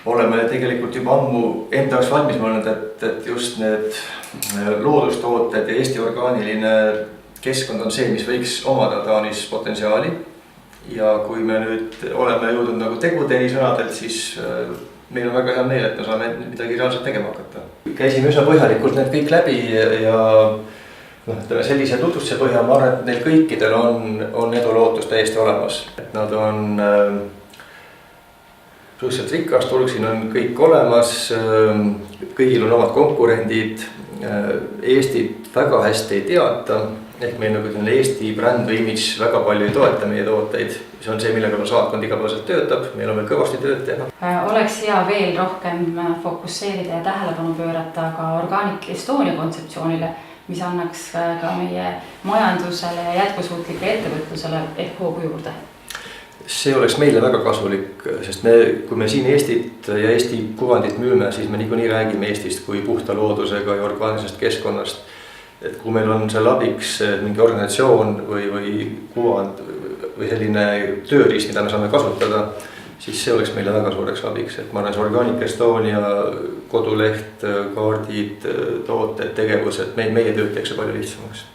oleme tegelikult juba ammu enda jaoks valmis mõelnud, et just need loodustooted ja Eesti orgaaniline keskkond on see, mis võiks omada Taanis potentsiaali. Ja kui me nüüd oleme jõudnud nagu tegudeni sõnadelt, siis meil on väga hea meel, et me saame midagi reaalselt tegema hakata. Käisime üsna põhjalikult need kõik läbi ja sellise tutvustuse põhjal ma arvan, et neil kõikidel on edulootus täiesti olemas. Et nad on suhteliselt rikast hulk, siin on kõik olemas, kõigil on omad konkurendid, Eestit väga hästi ei teata, ehk meil nagu Eesti bränd või imidž väga palju ei toeta meie tooteid. See on see, millega saatkond igapäevaselt töötab, meil on veel kõvasti tööd teha. Oleks hea veel rohkem fokusseerida ja tähelepanu pöörata ka Organic Estonia kontseptsioonile, mis annaks ka meie majandusele ja jätkusuutlikele ettevõtlusele ehk hoogu juurde. See oleks meile väga kasulik, sest kui me siin Eestit ja Eesti kuvandit müüme, siis me niikuinii räägime Eestist kui puhta loodusega ja orgaanilisest keskkonnast. Et kui meil on seal abiks mingi organisatsioon või kuvand või selline tööriist, mida me saame kasutada, siis see oleks meile väga suureks abiks. Et ma arvan, see Organic Estonia koduleht, kaardid, tooted, tegevused, meie tööd teeks see palju lihtsamaks.